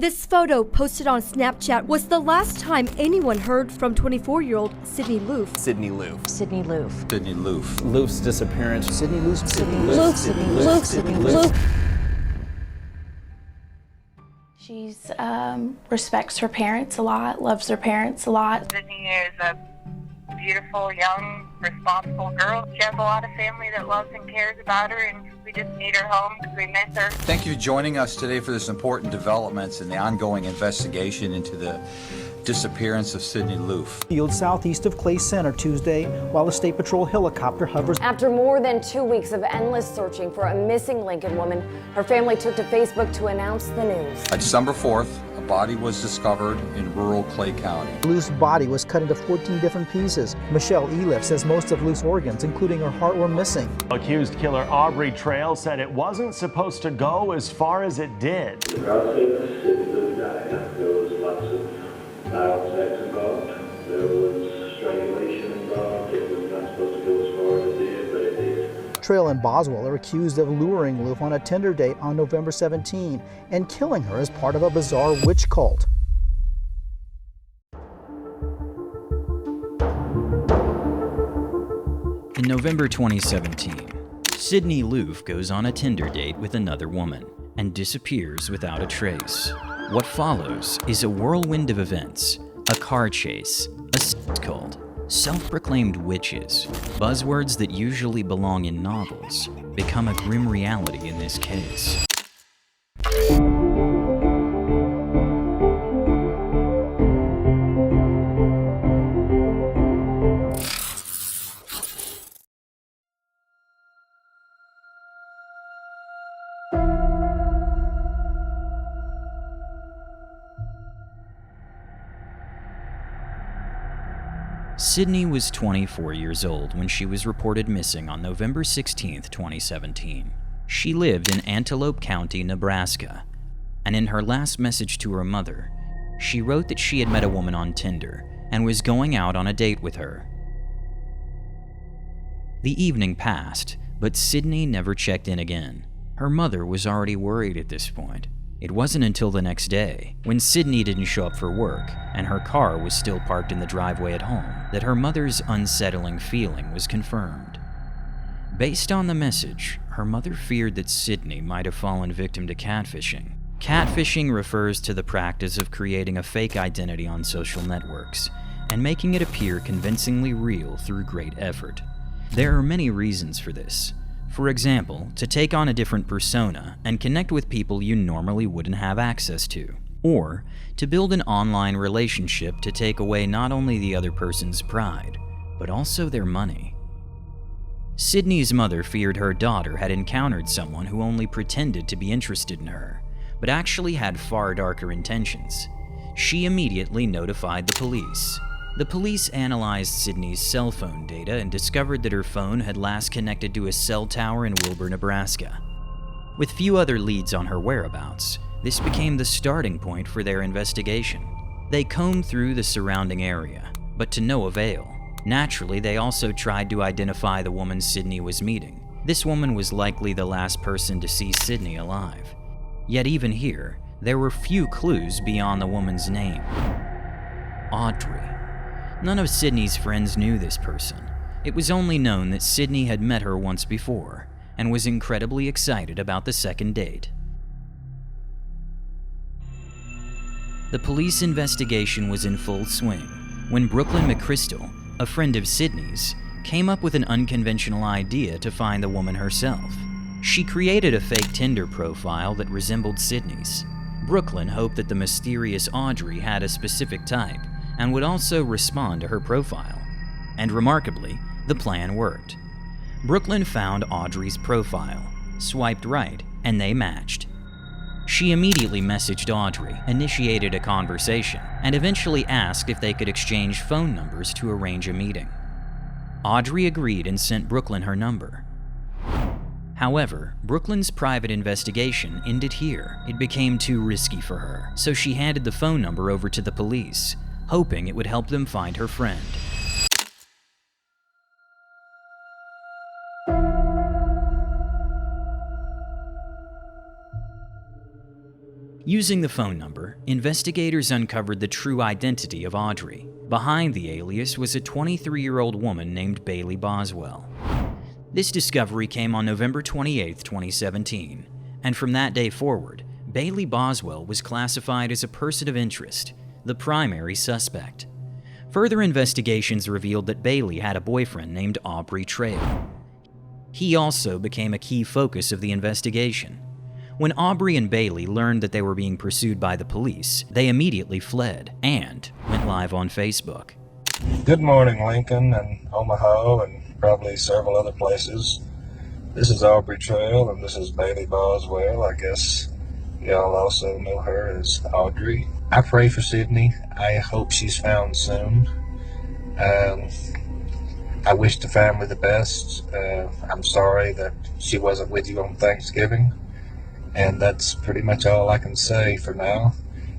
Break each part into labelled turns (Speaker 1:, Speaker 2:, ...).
Speaker 1: This photo, posted on Snapchat, was the last time anyone heard from 24-year-old Sydney Loof.
Speaker 2: Sydney Loof.
Speaker 3: Sydney Loof.
Speaker 2: Sydney Loof.
Speaker 4: Loofe's disappearance.
Speaker 2: Sydney Loof.
Speaker 3: Sydney Loof. Sydney Loof. Sydney Loof.
Speaker 5: She respects her parents a lot, loves her parents a lot.
Speaker 6: Sydney is a beautiful, young, responsible girl. She has a lot of family that loves and cares about her, and we just need her home because we miss her.
Speaker 7: Thank you for joining us today for this important developments in the ongoing investigation into the disappearance of Sydney Loof.
Speaker 8: Field southeast of Clay Center Tuesday while a State Patrol helicopter hovers.
Speaker 3: After more than 2 weeks of endless searching for a missing Lincoln woman, her family took to Facebook to announce the news.
Speaker 7: On December 4th, a body was discovered in rural Clay County.
Speaker 8: Loofe's body was cut into 14 different pieces. Michelle Eliff says most of Loofe's organs, including her heart, were missing.
Speaker 9: Accused killer Aubrey Trail said it wasn't supposed to go as far as it did.
Speaker 10: The process, Sydney Loof died. There was lots of violent sex involved. There was strangulation involved. It was not supposed to go as far as it did, but it did.
Speaker 8: Trail and Boswell are accused of luring Loof on a Tinder date on November 17 and killing her as part of a bizarre witch cult.
Speaker 11: In November 2017, Sydney Loof goes on a Tinder date with another woman and disappears without a trace. What follows is a whirlwind of events, a car chase, a sex cult, self-proclaimed witches, buzzwords that usually belong in novels, become a grim reality in this case. Sydney was 24 years old when she was reported missing on November 16, 2017. She lived in Antelope County, Nebraska, and in her last message to her mother, she wrote that she had met a woman on Tinder and was going out on a date with her. The evening passed, but Sydney never checked in again. Her mother was already worried at this point. It wasn't until the next day, when Sydney didn't show up for work and her car was still parked in the driveway at home, that her mother's unsettling feeling was confirmed. Based on the message, her mother feared that Sydney might have fallen victim to catfishing. Catfishing refers to the practice of creating a fake identity on social networks and making it appear convincingly real through great effort. There are many reasons for this. For example, to take on a different persona and connect with people you normally wouldn't have access to. Or to build an online relationship to take away not only the other person's pride, but also their money. Sydney's mother feared her daughter had encountered someone who only pretended to be interested in her, but actually had far darker intentions. She immediately notified the police. The police analyzed Sydney's cell phone data and discovered that her phone had last connected to a cell tower in Wilbur, Nebraska. With few other leads on her whereabouts, this became the starting point for their investigation. They combed through the surrounding area, but to no avail. Naturally, they also tried to identify the woman Sydney was meeting. This woman was likely the last person to see Sydney alive. Yet even here, there were few clues beyond the woman's name. Audrey. None of Sydney's friends knew this person. It was only known that Sydney had met her once before and was incredibly excited about the second date. The police investigation was in full swing when Brooklyn McChrystal, a friend of Sydney's, came up with an unconventional idea to find the woman herself. She created a fake Tinder profile that resembled Sydney's. Brooklyn hoped that the mysterious Audrey had a specific type and would also respond to her profile. And remarkably, the plan worked. Brooklyn found Audrey's profile, swiped right, and they matched. She immediately messaged Audrey, initiated a conversation, and eventually asked if they could exchange phone numbers to arrange a meeting. Audrey agreed and sent Brooklyn her number. However, Brooklyn's private investigation ended here. It became too risky for her, so she handed the phone number over to the police, hoping it would help them find her friend. Using the phone number, investigators uncovered the true identity of Audrey. Behind the alias was a 23-year-old woman named Bailey Boswell. This discovery came on November 28, 2017, and from that day forward, Bailey Boswell was classified as a person of interest, the primary suspect. Further investigations revealed that Bailey had a boyfriend named Aubrey Trail. He also became a key focus of the investigation. When Aubrey and Bailey learned that they were being pursued by the police, they immediately fled and went live on Facebook.
Speaker 2: Good morning, Lincoln and Omaha and probably several other places. This is Aubrey Trail and this is Bailey Boswell. I guess y'all also know her as Audrey. I pray for Sydney. I hope she's found soon. I wish the family the best. I'm sorry that she wasn't with you on Thanksgiving. And that's pretty much all I can say for now.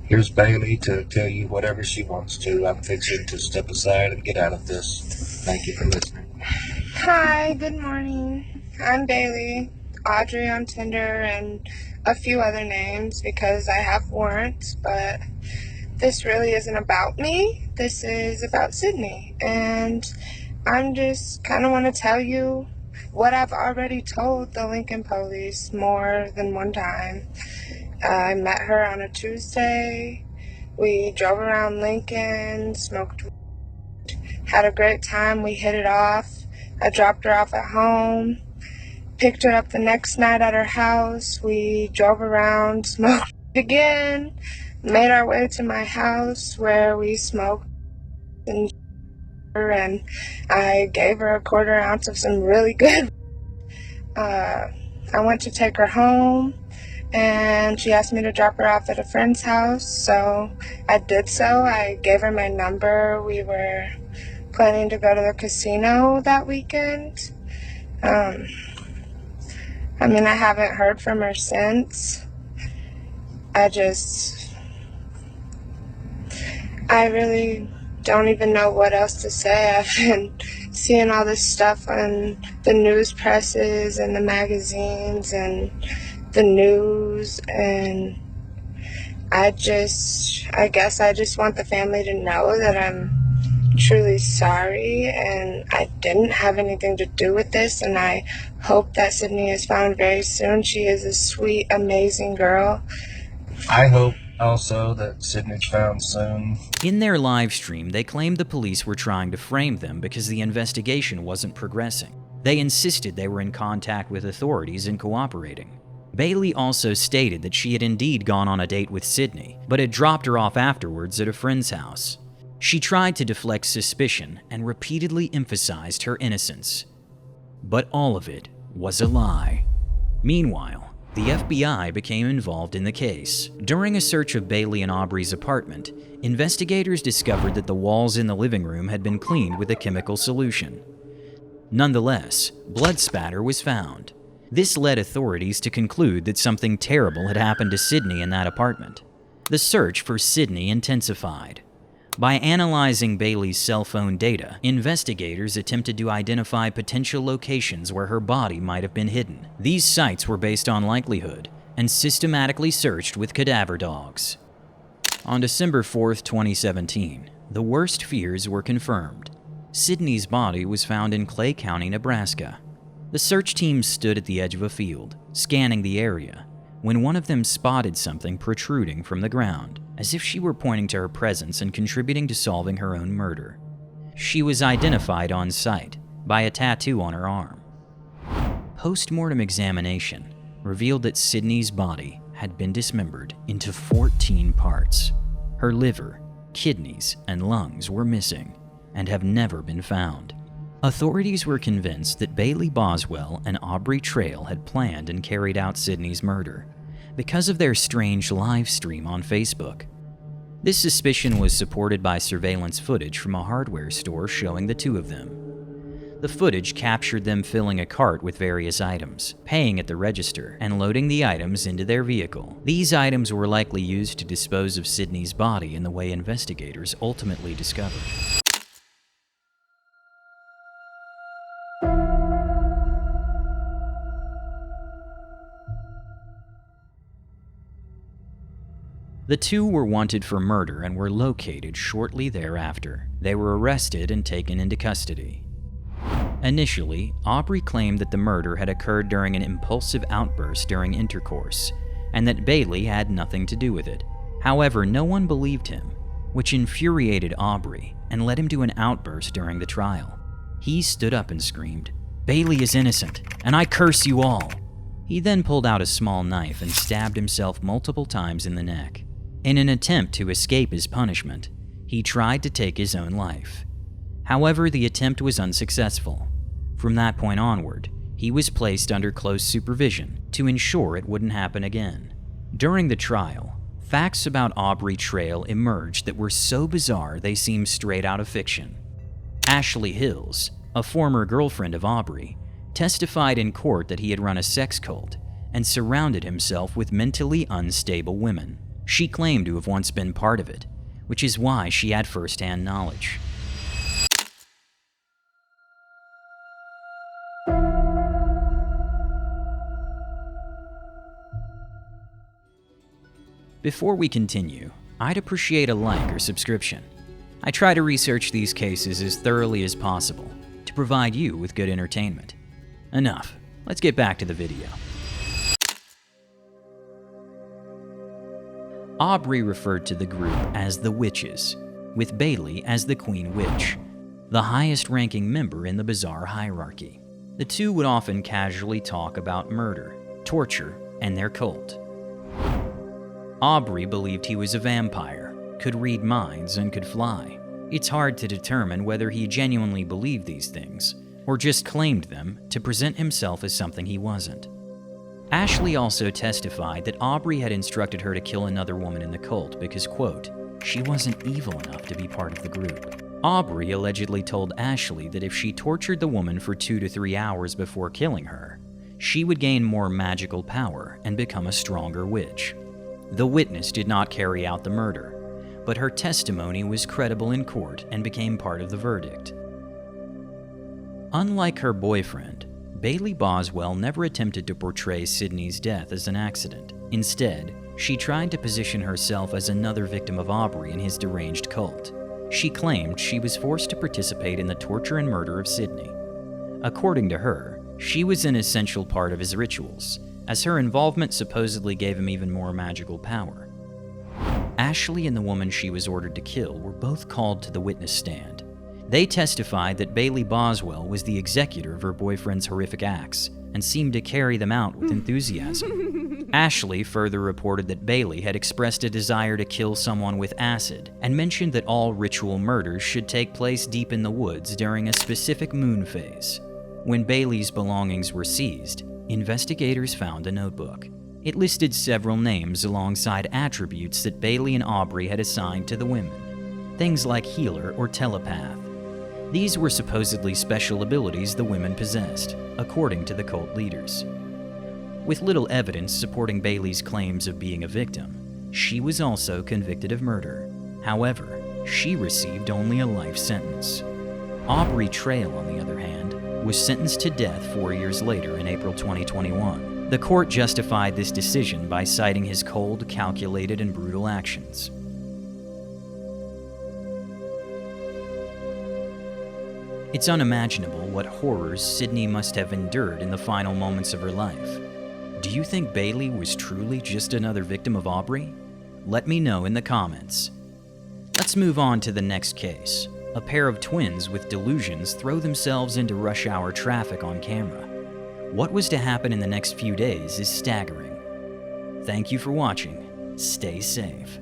Speaker 2: Here's Bailey to tell you whatever she wants to. I'm fixing to step aside and get out of this. Thank you for listening.
Speaker 4: Hi, good morning. I'm Bailey, Audrey on Tinder, and a few other names because I have warrants, but this really isn't about me. This is about Sydney, and I'm just kind of want to tell you what I've already told the Lincoln police more than one time. I met her on a Tuesday. We drove around Lincoln, smoked, had a great time. We hit it off. I dropped her off at home, picked her up the next night at her house. We drove around, smoked again, made our way to my house where we smoked and I gave her a 1/4 ounce of some really good. I went to take her home and she asked me to drop her off at a friend's house, so I did so. I gave her my number. We were planning to go to the casino that weekend. I haven't heard from her since. I really don't even know what else to say. I've been seeing all this stuff on the news presses and the magazines and the news, and I guess I just want the family to know that I'm truly sorry and I didn't have anything to do with this, and I hope that Sydney is found very soon. She is a sweet, amazing girl.
Speaker 2: I hope also that Sydney's found soon.
Speaker 11: In their live stream, they claimed the police were trying to frame them because the investigation wasn't progressing. They insisted they were in contact with authorities and cooperating. Bailey also stated that she had indeed gone on a date with Sydney, but had dropped her off afterwards at a friend's house. She tried to deflect suspicion and repeatedly emphasized her innocence. But all of it was a lie. Meanwhile, the FBI became involved in the case. During a search of Bailey and Aubrey's apartment, investigators discovered that the walls in the living room had been cleaned with a chemical solution. Nonetheless, blood spatter was found. This led authorities to conclude that something terrible had happened to Sydney in that apartment. The search for Sydney intensified. By analyzing Bailey's cell phone data, investigators attempted to identify potential locations where her body might have been hidden. These sites were based on likelihood and systematically searched with cadaver dogs. On December 4th, 2017, the worst fears were confirmed. Sydney's body was found in Clay County, Nebraska. The search team stood at the edge of a field, scanning the area, when one of them spotted something protruding from the ground, as if she were pointing to her presence and contributing to solving her own murder. She was identified on site by a tattoo on her arm. Post-mortem examination revealed that Sydney's body had been dismembered into 14 parts. Her liver, kidneys, and lungs were missing and have never been found. Authorities were convinced that Bailey Boswell and Aubrey Trail had planned and carried out Sydney's murder because of their strange live stream on Facebook. This suspicion was supported by surveillance footage from a hardware store showing the two of them. The footage captured them filling a cart with various items, paying at the register, and loading the items into their vehicle. These items were likely used to dispose of Sydney's body in the way investigators ultimately discovered. The two were wanted for murder and were located shortly thereafter. They were arrested and taken into custody. Initially, Aubrey claimed that the murder had occurred during an impulsive outburst during intercourse, and that Bailey had nothing to do with it. However, no one believed him, which infuriated Aubrey and led him to an outburst during the trial. He stood up and screamed, "Bailey is innocent, and I curse you all." He then pulled out a small knife and stabbed himself multiple times in the neck. In an attempt to escape his punishment, he tried to take his own life. However, the attempt was unsuccessful. From that point onward, he was placed under close supervision to ensure it wouldn't happen again. During the trial, facts about Aubrey Trail emerged that were so bizarre they seemed straight out of fiction. Ashley Hills, a former girlfriend of Aubrey, testified in court that he had run a sex cult and surrounded himself with mentally unstable women. She claimed to have once been part of it, which is why she had first-hand knowledge. Before we continue, I'd appreciate a like or subscription. I try to research these cases as thoroughly as possible to provide you with good entertainment. Enough, let's get back to the video. Aubrey referred to the group as the Witches, with Bailey as the Queen Witch, the highest-ranking member in the bizarre hierarchy. The two would often casually talk about murder, torture, and their cult. Aubrey believed he was a vampire, could read minds, and could fly. It's hard to determine whether he genuinely believed these things, or just claimed them to present himself as something he wasn't. Ashley also testified that Aubrey had instructed her to kill another woman in the cult because, quote, she wasn't evil enough to be part of the group. Aubrey allegedly told Ashley that if she tortured the woman for 2 to 3 hours before killing her, she would gain more magical power and become a stronger witch. The witness did not carry out the murder, but her testimony was credible in court and became part of the verdict. Unlike her boyfriend, Bailey Boswell never attempted to portray Sydney's death as an accident. Instead, she tried to position herself as another victim of Aubrey and his deranged cult. She claimed she was forced to participate in the torture and murder of Sydney. According to her, she was an essential part of his rituals, as her involvement supposedly gave him even more magical power. Ashley and the woman she was ordered to kill were both called to the witness stand. They testified that Bailey Boswell was the executor of her boyfriend's horrific acts and seemed to carry them out with enthusiasm. Ashley further reported that Bailey had expressed a desire to kill someone with acid and mentioned that all ritual murders should take place deep in the woods during a specific moon phase. When Bailey's belongings were seized, investigators found a notebook. It listed several names alongside attributes that Bailey and Aubrey had assigned to the women, things like healer or telepath. These were supposedly special abilities the women possessed, according to the cult leaders. With little evidence supporting Bailey's claims of being a victim, she was also convicted of murder. However, she received only a life sentence. Aubrey Trail, on the other hand, was sentenced to death 4 years later in April 2021. The court justified this decision by citing his cold, calculated, and brutal actions. It's unimaginable what horrors Sydney must have endured in the final moments of her life. Do you think Bailey was truly just another victim of Aubrey? Let me know in the comments. Let's move on to the next case. A pair of twins with delusions throw themselves into rush hour traffic on camera. What was to happen in the next few days is staggering. Thank you for watching. Stay safe.